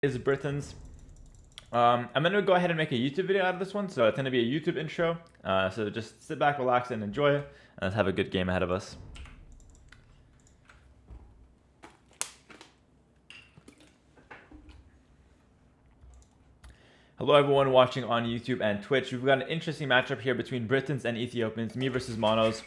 Is Britons. I'm gonna go ahead and make a YouTube video out of this one, so it's gonna be a YouTube intro. So just sit back, relax, and enjoy it, and let's have a good game ahead of us. Hello everyone watching on YouTube and Twitch. We've got an interesting matchup here between Britons and Ethiopians, me versus Monos.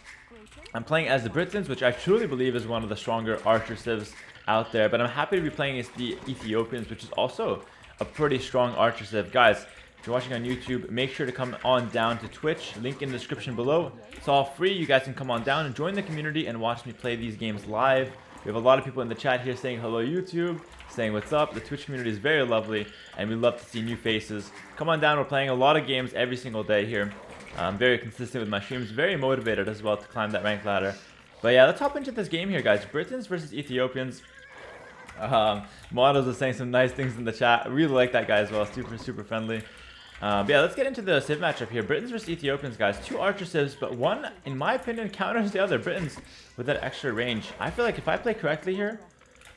I'm playing as the Britons, which I truly believe is one of the stronger archer civs out there, but I'm happy to be playing as the Ethiopians, which is also a pretty strong archer civ. Guys, if you're watching on YouTube, make sure to come on down to Twitch, link in the description below. It's all free. You guys can come on down and join the community and watch me play these games live. We have a lot of people in the chat here saying hello YouTube, saying what's up. The Twitch community is very lovely, and we love to see new faces. Come on down. We're playing a lot of games every single day here. I'm very consistent with my streams, very motivated as well to climb that rank ladder. But yeah, let's hop into this game here, guys. Britons versus Ethiopians. Models is saying some nice things in the chat. I really like that guy as well. Super friendly. But yeah, let's get into the civ matchup here. Britons versus Ethiopians, guys. Two archer civs, but one, in my opinion, counters the other. Britons with that extra range. I feel like if I play correctly here,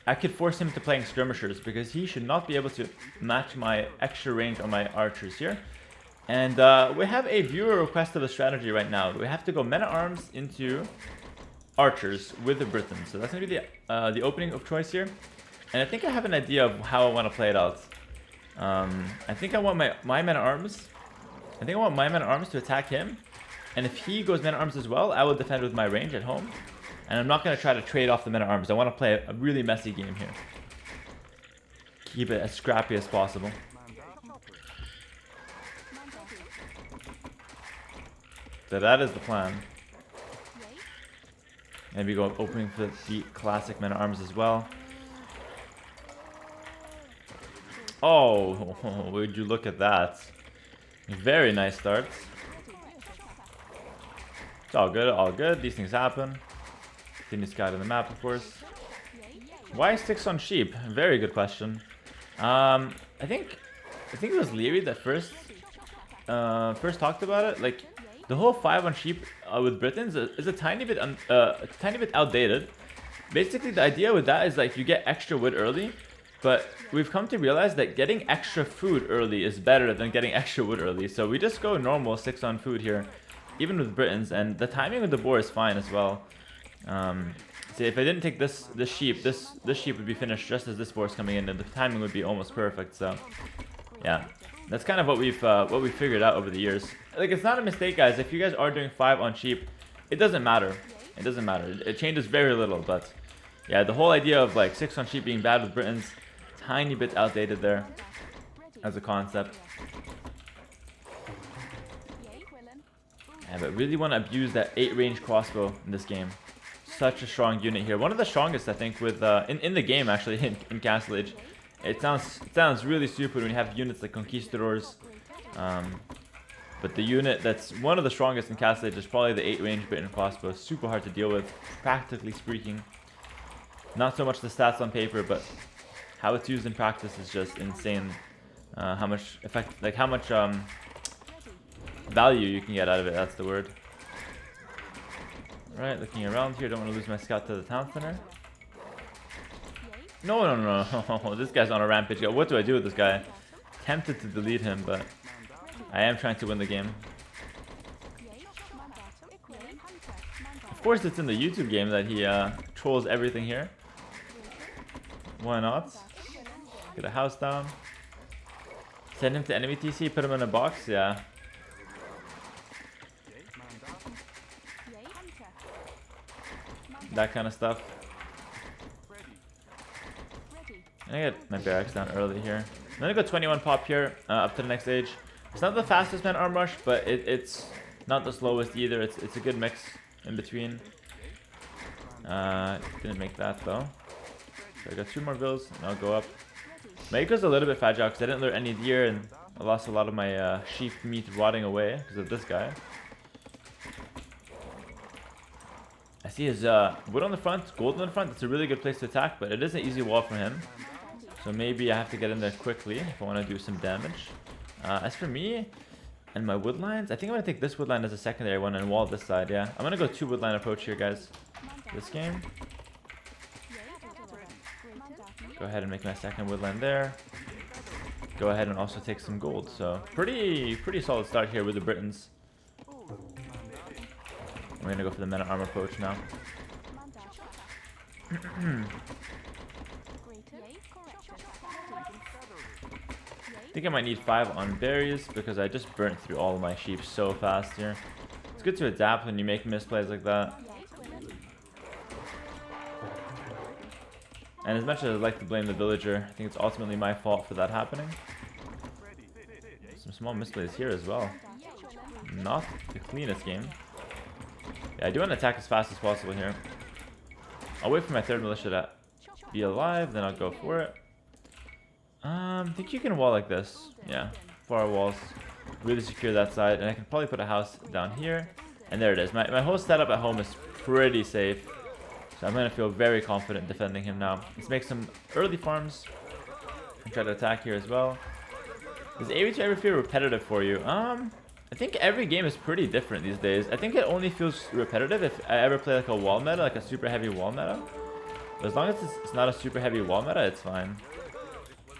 I could force him to playing skirmishers, because he should not be able to match my extra range on my archers here. And we have a viewer request of a strategy right now. We have to go men-at-arms into archers with the Britons. So that's going to be the opening of choice here. And I think I have an idea of how I want to play it out. I think I want my men-at-arms. I think I want my men-at-arms to attack him. And if he goes men-at-arms as well, I will defend with my range at home. And I'm not going to try to trade off the men-at-arms. I want to play a really messy game here. Keep it as scrappy as possible. So that is the plan. Maybe go opening for the classic men-at-arms as well. Oh, would you look at that? Very nice start. It's all good, all good. These things happen. Continue scouting the map, of course. Why 6 on sheep? Very good question. I think it was Leary that first talked about it. Like, the whole 5 on sheep with Britons is a tiny bit outdated. Basically, the idea with that is like you get extra wood early, but we've come to realize that getting extra food early is better than getting extra wood early. So we just go normal 6 on food here, even with Britons, and the timing of the boar is fine as well. See, if I didn't take this sheep, this sheep would be finished just as this boar is coming in, and the timing would be almost perfect. So yeah. That's kind of what we've figured out over the years. Like, it's not a mistake, guys. If you guys are doing 5 on sheep, it doesn't matter. It doesn't matter. It changes very little. But yeah, the whole idea of like 6 on sheep being bad with Britons, tiny bit outdated there as a concept. Yeah, but really want to abuse that 8 range crossbow in this game. Such a strong unit here. One of the strongest, I think, with in the game actually in Castle Age. It sounds really stupid when you have units like Conquistadors, but the unit that's one of the strongest in Castle Age is probably the 8 range Briton crossbow. Super hard to deal with, practically speaking. Not so much the stats on paper, but how it's used in practice is just insane. How much value you can get out of it. That's the word. All right, looking around here. Don't want to lose my scout to the town center. No. This guy's on a rampage. What do I do with this guy? Tempted to delete him, but I am trying to win the game. Of course, it's in the YouTube game that he trolls everything here. Why not? Get a house down. Send him to enemy TC, put him in a box. Yeah. That kind of stuff. I get my barracks down early here. I'm gonna go 21 pop here, up to the next age. It's not the fastest men-at-arm rush, but it's not the slowest either. It's a good mix in between. Didn't make that though. So I got 2 more bills, and I'll go up. My eco's a little bit fragile because I didn't lure any deer, and I lost a lot of my sheep meat rotting away because of this guy. I see his wood on the front, gold on the front. That's a really good place to attack, but it is an easy wall for him. So maybe I have to get in there quickly if I want to do some damage. As for me and my wood lines, I think I'm going to take this wood line as a secondary one and wall this side, yeah. I'm going to go 2 wood line approach here, guys. This game. Go ahead and make my second wood line there. go ahead and also take some gold. So pretty solid start here with the Britons. We're gonna go for the men at arm approach now. I think I might need 5 on berries because I just burnt through all of my sheep so fast here. It's good to adapt when you make misplays like that. And as much as I'd like to blame the villager, I think it's ultimately my fault for that happening. Some small misplays here as well. Not the cleanest game. Yeah, I do want to attack as fast as possible here. I'll wait for my third militia to be alive, then I'll go for it. I think you can wall like this. Yeah, 4 walls. Really secure that side, and I can probably put a house down here. And there it is. My whole setup at home is pretty safe. So I'm going to feel very confident defending him now. Let's make some early farms. And try to attack here as well. Does AV2 ever feel repetitive for you? I think every game is pretty different these days. I think it only feels repetitive if I ever play like a wall meta, like a super heavy wall meta. But as long as it's not a super heavy wall meta, it's fine.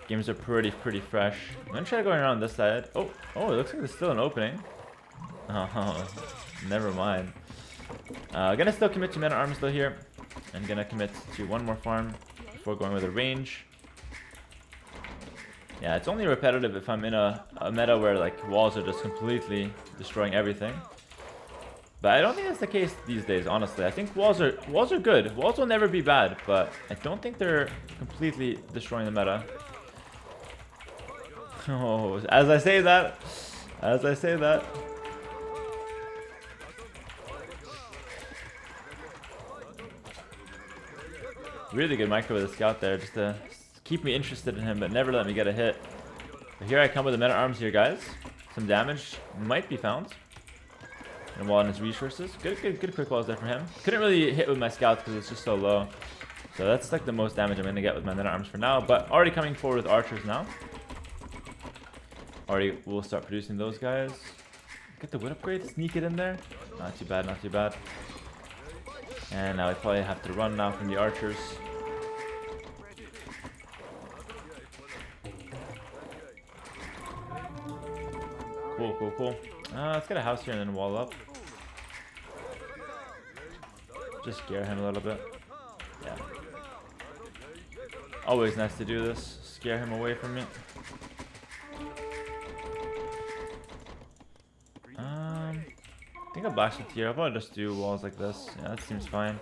Games are pretty fresh. I'm gonna try going around this side. Oh, it looks like there's still an opening. Oh, never mind. Gonna still commit to men at arms though here. I'm gonna commit to 1 more farm before going with a range. Yeah, it's only repetitive if I'm in a meta where like walls are just completely destroying everything. But I don't think that's the case these days, honestly. I think walls are good. Walls will never be bad, but I don't think they're completely destroying the meta. Oh, as I say that. Really good micro with the scout there, just to keep me interested in him, but never let me get a hit. But here I come with the men at arms here, guys. Some damage might be found. And wall on his resources. Good quick walls there for him. Couldn't really hit with my scouts because it's just so low. So that's like the most damage I'm going to get with my men at arms for now. But already coming forward with archers now. Already we'll start producing those guys. Get the wood upgrade, sneak it in there. Not too bad, not too bad. And now I probably have to run now from the archers. Cool. Let's get a house here and then wall up. Just scare him a little bit. Yeah. Always nice to do this. Scare him away from me. I think I'll blacksmith here. I'll probably just do walls like this. Yeah, that seems fine.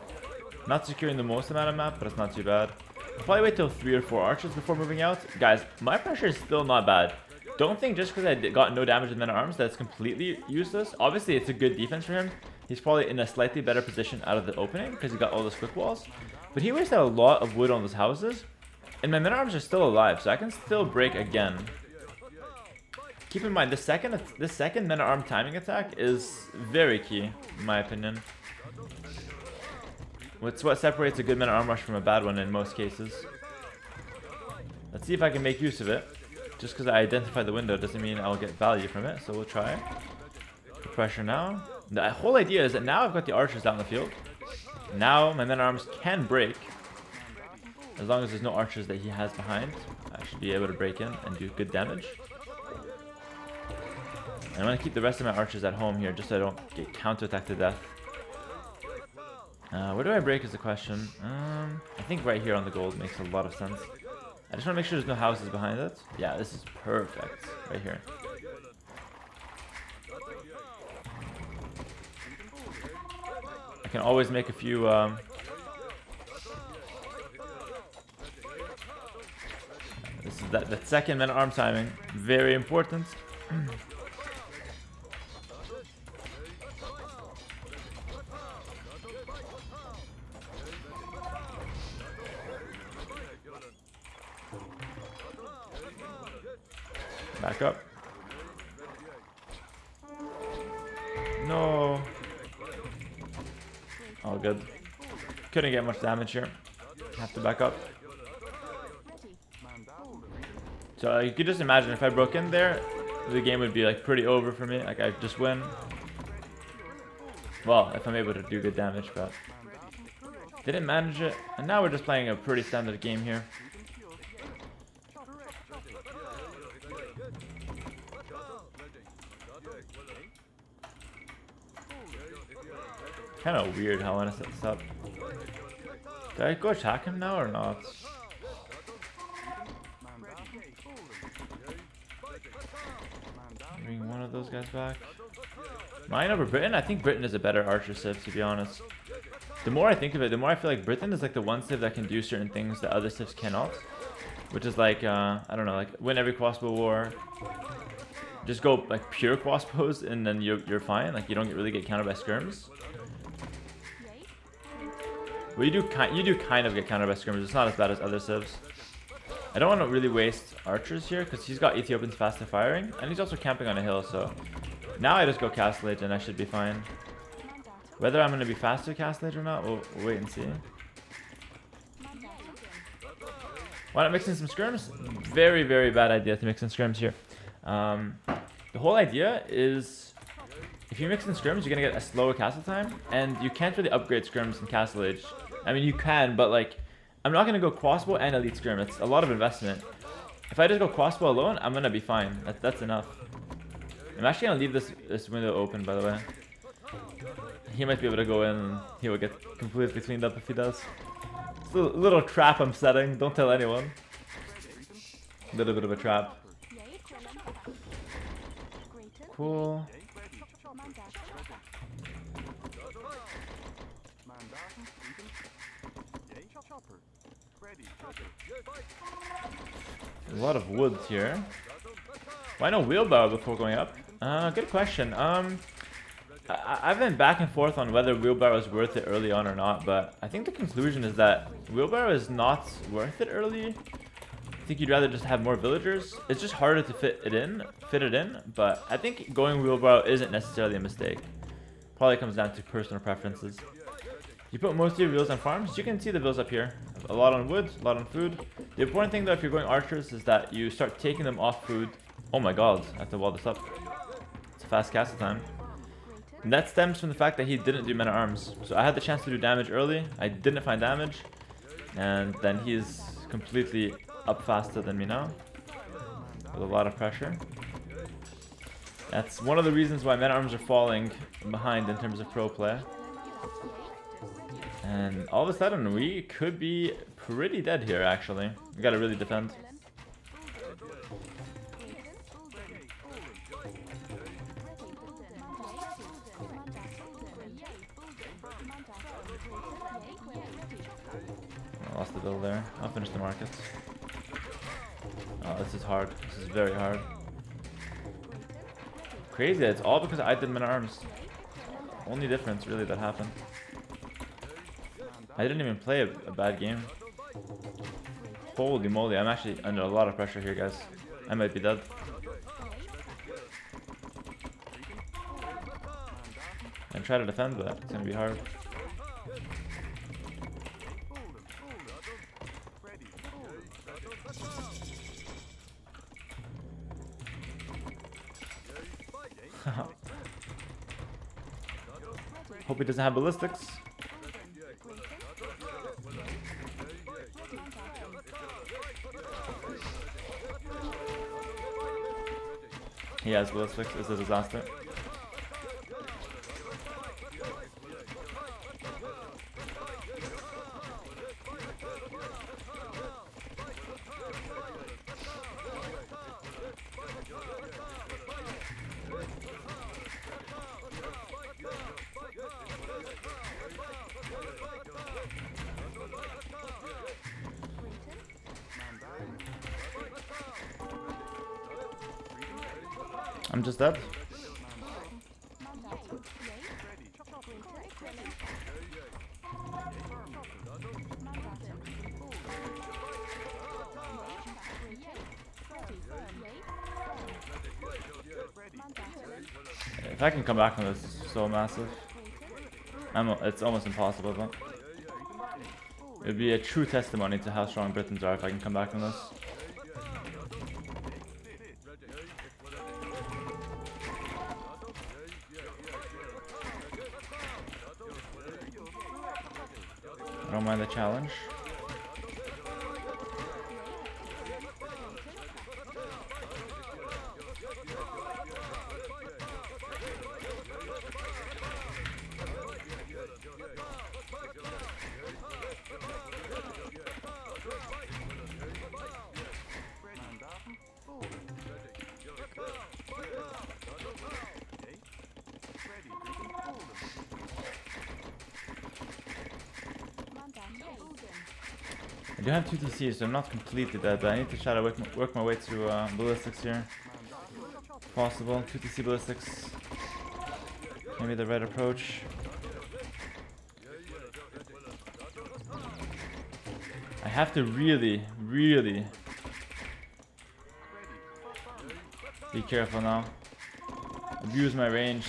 Not securing the most amount of map, but it's not too bad. I'll probably wait till 3 or 4 archers before moving out. Guys, my pressure is still not bad. Don't think just because I got no damage with men at arms that's completely useless. Obviously, it's a good defense for him. He's probably in a slightly better position out of the opening because he got all those quick walls. But he wasted a lot of wood on those houses. And my men at arms are still alive, so I can still break again. Keep in mind, the second men at arm timing attack is very key, in my opinion. It's what separates a good men at arm rush from a bad one in most cases. Let's see if I can make use of it. Just because I identify the window doesn't mean I'll get value from it, so we'll try. Pressure now. The whole idea is that now I've got the archers out in the field. Now my men at arms can break. As long as there's no archers that he has behind, I should be able to break in and do good damage. And I'm going to keep the rest of my archers at home here just so I don't get counterattacked to death. Where do I break is the question. I think right here on the gold makes a lot of sense. I just want to make sure there's no houses behind it. Yeah, this is perfect. Right here. I can always make a few... This is that second men at arm timing. Very important. Back up. No. All good. Couldn't get much damage here. Have to back up. So you could just imagine if I broke in there, the game would be like pretty over for me. Like I just win. Well, if I'm able to do good damage, but didn't manage it. And now we're just playing a pretty standard game here. Kind of weird how I want to set this up. Do I go attack him now or not? Bring one of those guys back. Mine over Britain? I think Britain is a better archer civ, to be honest. The more I think of it, the more I feel like Britain is like the one civ that can do certain things that other civs cannot. Which is like, I don't know, like win every crossbow war. Just go like pure crossbows and then you're fine. Like you don't really get countered by skirms. Well, you do kind of get countered by skirms. It's not as bad as other civs. I don't want to really waste archers here because he's got Ethiopians faster firing and he's also camping on a hill. So now I just go Castle Age and I should be fine. Whether I'm going to be faster Castle Age or not, we'll wait and see. Why not mix in some skirms? Very, very bad idea to mix in skirms here. The whole idea is if you mix in skirms, you're going to get a slower castle time and you can't really upgrade skirms in Castle Age. I mean, you can, but like, I'm not going to go crossbow and elite skirm. It's a lot of investment. If I just go crossbow alone, I'm going to be fine. That's enough. I'm actually going to leave this window open, by the way. He might be able to go in and he will get completely cleaned up if he does. It's a little trap I'm setting. Don't tell anyone. A little bit of a trap. Cool. A lot of wood here. Why no wheelbarrow before going up? Good question. I've been back and forth on whether wheelbarrow is worth it early on or not, but I think the conclusion is that wheelbarrow is not worth it early. I think you'd rather just have more villagers. It's just harder to fit it in, but I think going wheelbarrow isn't necessarily a mistake. Probably comes down to personal preferences. You put most of your wheels on farms, you can see the wheels up here. A lot on wood, a lot on food. The important thing though, if you're going archers, is that you start taking them off food. Oh my god, I have to wall this up. It's a fast castle time. And that stems from the fact that he didn't do men-at-arms. So I had the chance to do damage early, I didn't find damage, and then he's completely up faster than me now. With a lot of pressure. That's one of the reasons why men-at-arms are falling behind in terms of pro play. And all of a sudden, we could be pretty dead here, actually. We gotta really defend. I lost the bill there. I'll finish the markets. Oh, this is hard. This is very hard. Crazy, it's all because I did men-at-arms. Only difference, really, that happened. I didn't even play a bad game. Holy moly, I'm actually under a lot of pressure here, guys. I might be dead. I try to defend, but it's gonna be hard. Hope he doesn't have ballistics. He has ballistics. It's a disaster. I'm just dead. If I can come back from this, it's so massive. It's almost impossible, but it would be a true testimony to how strong Britons are if I can come back from this. I don't mind the challenge. I do have 2 TCs, so I'm not completely dead, but I need to try to work my way through ballistics here. If possible. 2 TC ballistics. Maybe the right approach. I have to really be careful now. Abuse my range.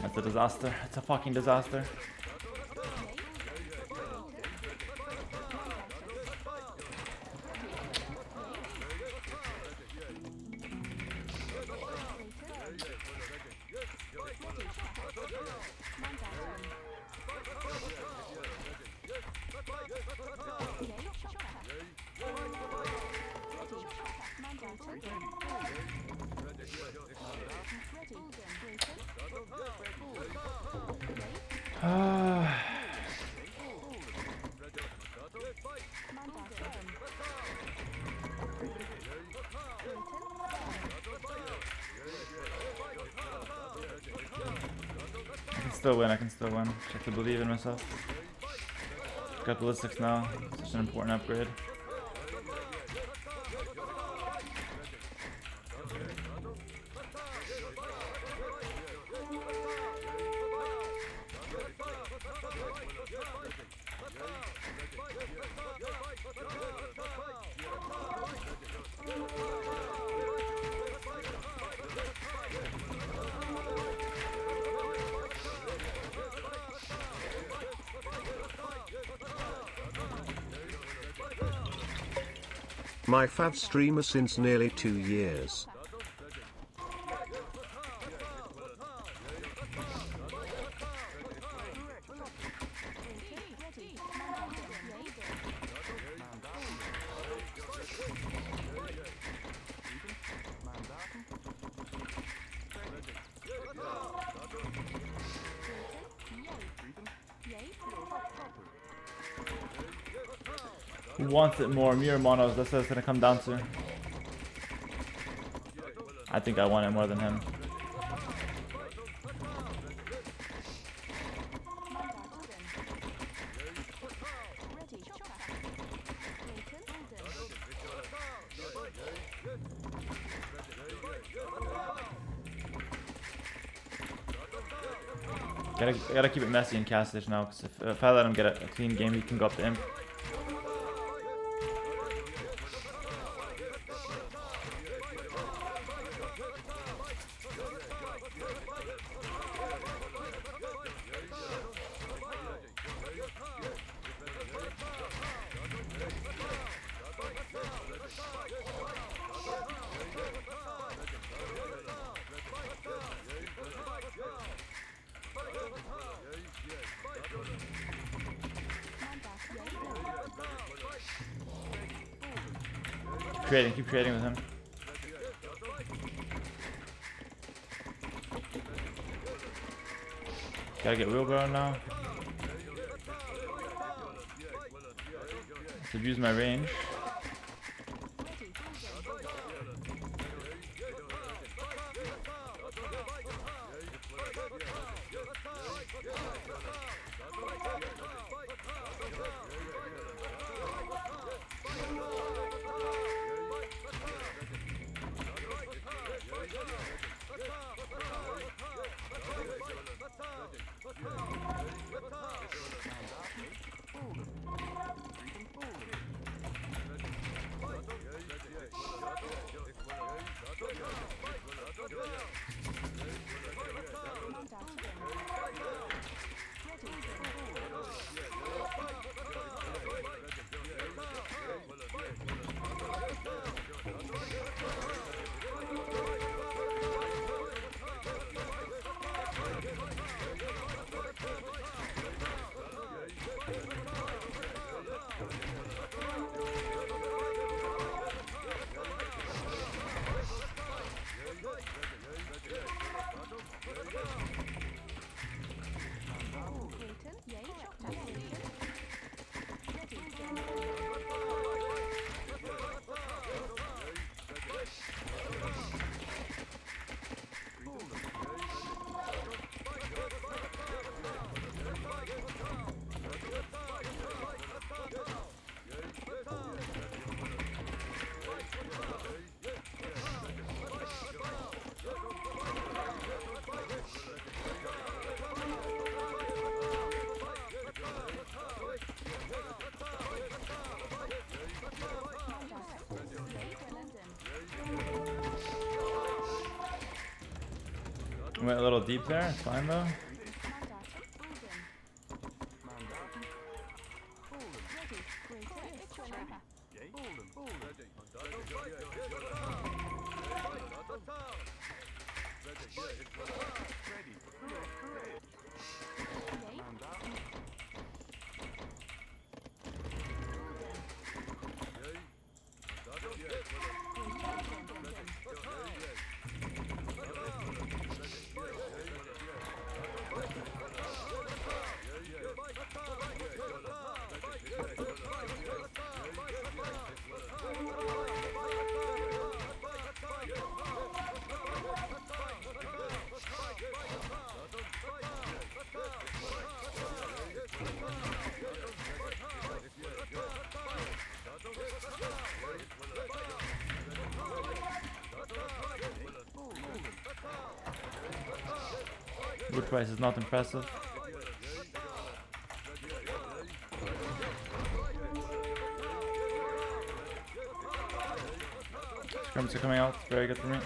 That's a disaster. It's a fucking disaster. I can still win. Just have to believe in myself. Got ballistics now. Such an important upgrade. My fav streamer since nearly 2 years. Who wants it more? Me or Monos? That's what it's gonna come down to. I think I want it more than him. Gotta keep it messy in Castage now, because if I let him get a clean game, he can go up to Imp. Keep creating with him. Gotta get wheelbarrow now. Let's abuse my range. Went a little deep there. It's fine though. Wood price is not impressive. Scrims are coming out, very good for me.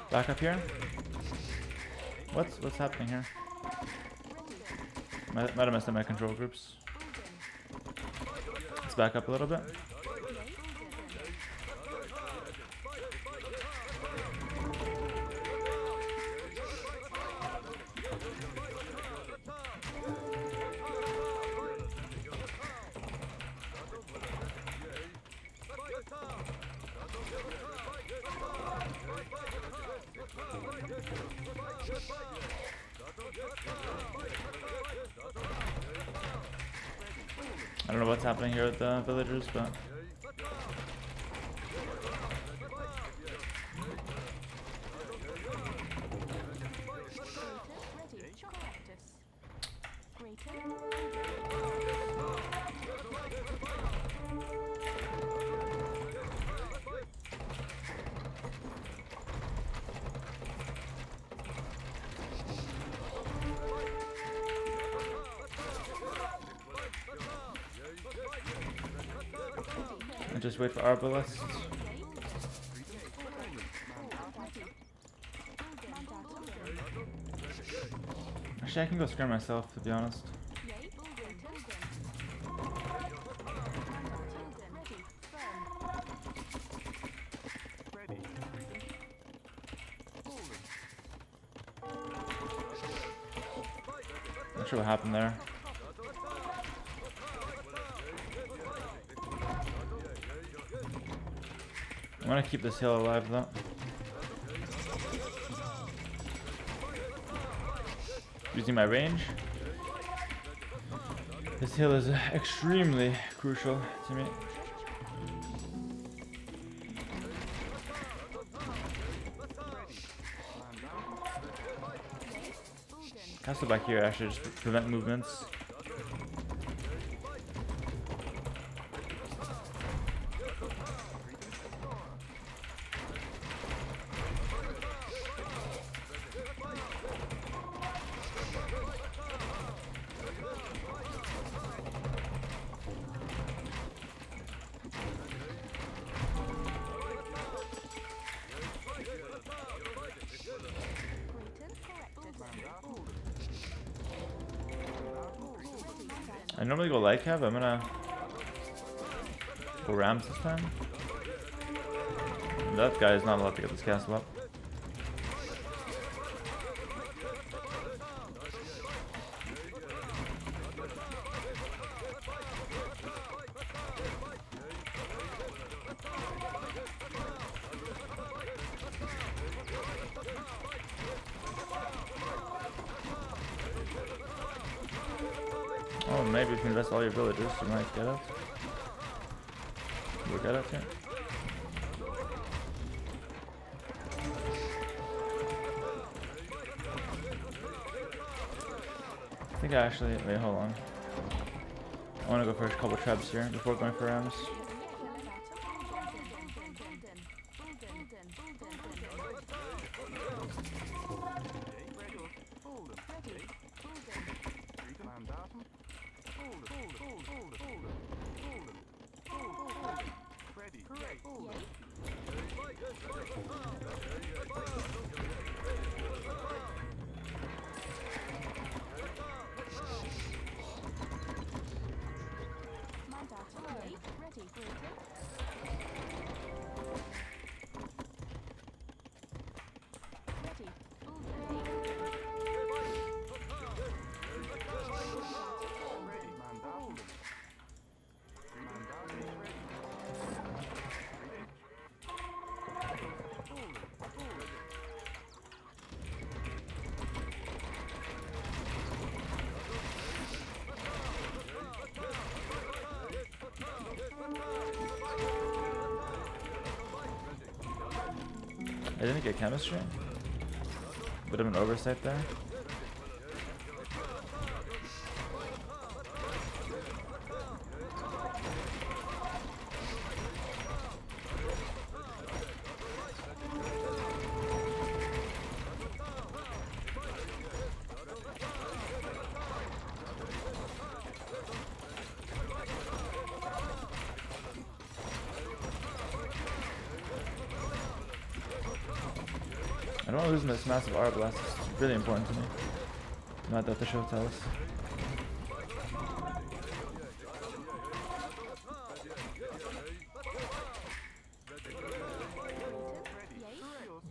Back up here. What's happening here? Might have messed up my control groups. Let's back up a little bit. I don't know what's happening here with the villagers, but and just wait for arbalists. Actually, I can go scare myself, to be honest. Not sure what happened there. I want to keep this hill alive though. Using my range. This hill is extremely crucial to me. Castle back here actually just prevent movements. I normally go light cav, I'm gonna go rams this time. That guy is not allowed to get this castle up. Oh, maybe if you invest all your villagers, you might get it. We'll get it, yeah. I think I actually, wait, hold on. I want to go for a couple trebs here before going for rams. I didn't get chemistry. Bit of an oversight there. I don't want to lose this massive R blast. It's really important to me. Not that the show tells.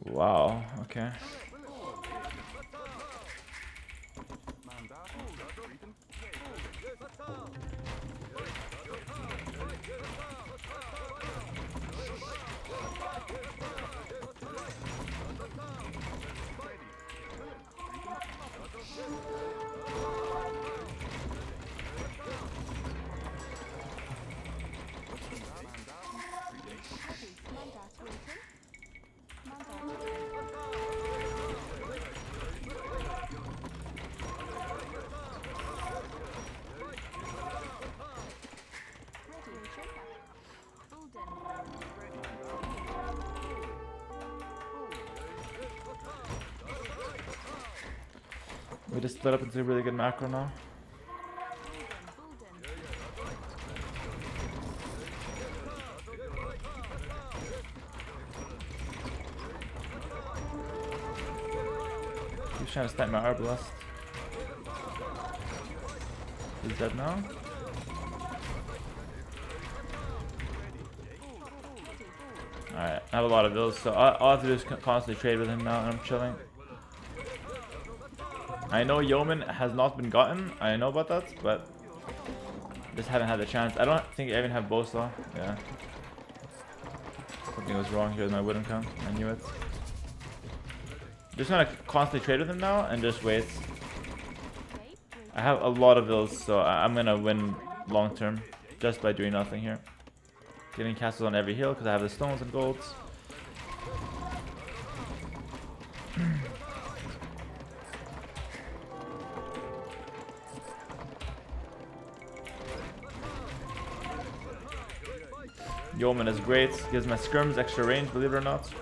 Wow, okay. We just split up into a really good macro now. He's trying to snipe my Arbalest. He's dead now. Alright, I have a lot of bills, so all I have to do is constantly trade with him now, and I'm chilling. I know Yeoman has not been gotten, I know about that, but just haven't had the chance. I don't think I even have Boslaw. Yeah. Something was wrong here with my wooden count. I knew it. Just gonna constantly trade with him now and just wait. I have a lot of bills, so I'm gonna win long term just by doing nothing here. Getting castles on every hill because I have the stones and golds. Yeoman is great, gives my skirms extra range, believe it or not.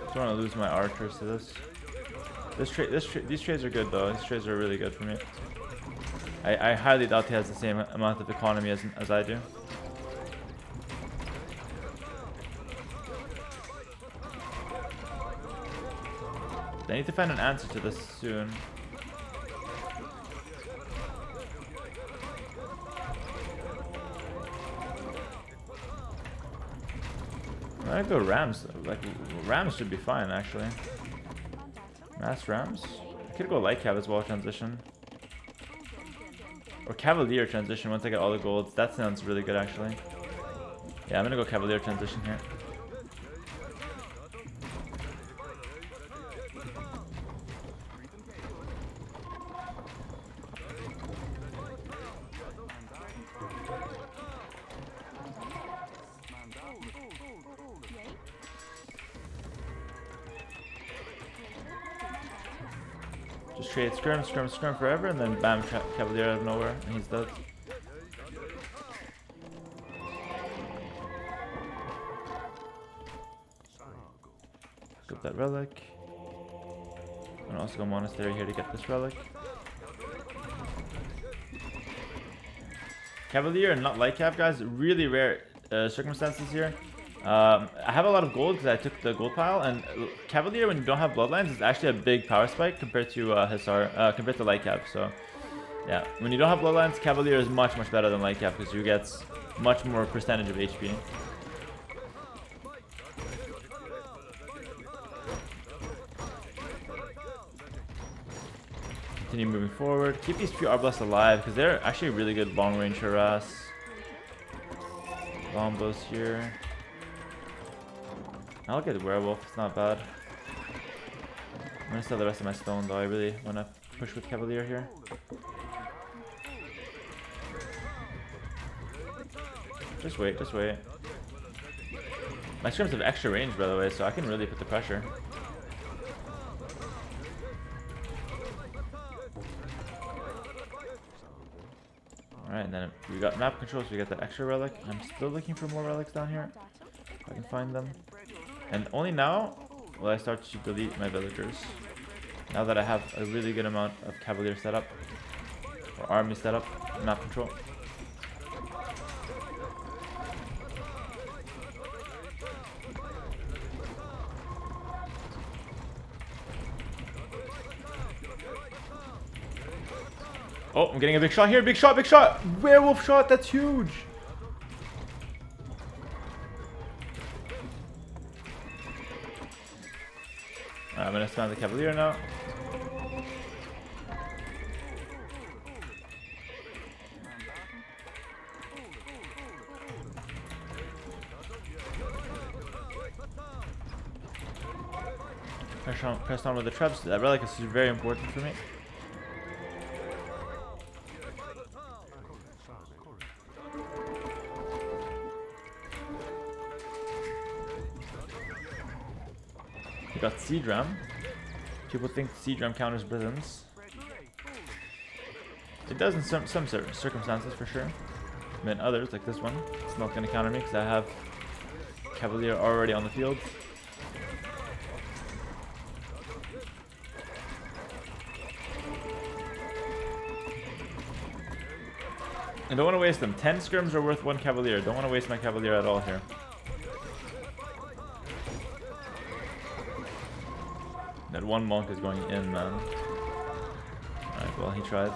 I don't want to lose my archers to this. These trades are good though. These trades are really good for me. I highly doubt he has the same amount of economy as I do. I need to find an answer to this soon. I'm gonna go Rams. Like, Rams should be fine actually. Mass Rams? I could go Light Cav as well, transition. Or Cavalier transition once I get all the golds. That sounds really good actually. Yeah, I'm gonna go Cavalier transition here. Just trade skirm forever, and then bam, Cavalier out of nowhere, and he's dead. Get that relic. I'm gonna also go monastery here to get this relic. Cavalier and not Light Cap, guys. Really rare circumstances here. I have a lot of gold because I took the gold pile, and Cavalier, when you don't have bloodlines, is actually a big power spike compared to compared to Light Cap. So yeah, when you don't have bloodlines, Cavalier is much better than Light Cap because you get much more percentage of HP. Continue moving forward. Keep these 3 Arbalest alive because they're actually really good long range harass. Bombos here. I'll get Werewolf, it's not bad. I'm gonna sell the rest of my stone though. I really want to push with Cavalier here. Just wait, just wait. My scrims have extra range, by the way, so I can really put the pressure. Alright, and then we got map control, so we got that extra relic. I'm still looking for more relics down here, if I can find them. And only now will I start to delete my villagers. Now that I have a really good amount of Cavalier setup, or army setup, map control. Oh, I'm getting a big shot here. Big shot, big shot. Werewolf shot. That's huge. Alright, I'm going to spam the Cavalier now. Press on with the traps. That relic is very important for me. We got Seadram. People think Seadram counters Britons. It does in some circumstances for sure. But in others, like this one, it's not going to counter me because I have Cavalier already on the field. I don't want to waste them. 10 scrims are worth 1 Cavalier. Don't want to waste my Cavalier at all here. That one monk is going in, man. Alright, well, he tried.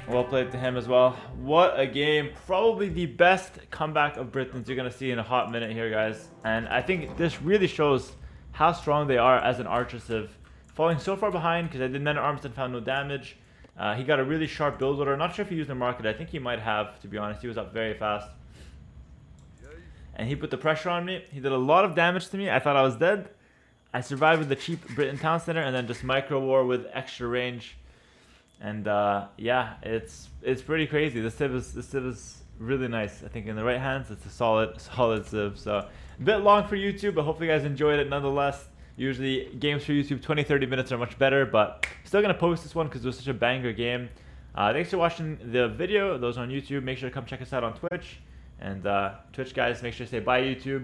Well played to him as well. What a game. Probably the best comeback of Britons you're going to see in a hot minute here, guys. And I think this really shows how strong they are as an archer civ. Falling so far behind because I did men at arms and found no damage. He got a really sharp build order. Not sure if he used the market. I think he might have, to be honest. He was up very fast. And he put the pressure on me. He did a lot of damage to me. I thought I was dead. I survived with the cheap Briton town center and then just micro war with extra range. And yeah, it's pretty crazy. This civ is really nice. I think in the right hands, it's a solid civ. So a bit long for YouTube, but hopefully you guys enjoyed it nonetheless. Usually games for YouTube 20-30 minutes are much better, but still gonna post this one because it was such a banger game. Thanks for watching the video. Those on YouTube, make sure to come check us out on Twitch. And Twitch guys, make sure to say bye YouTube.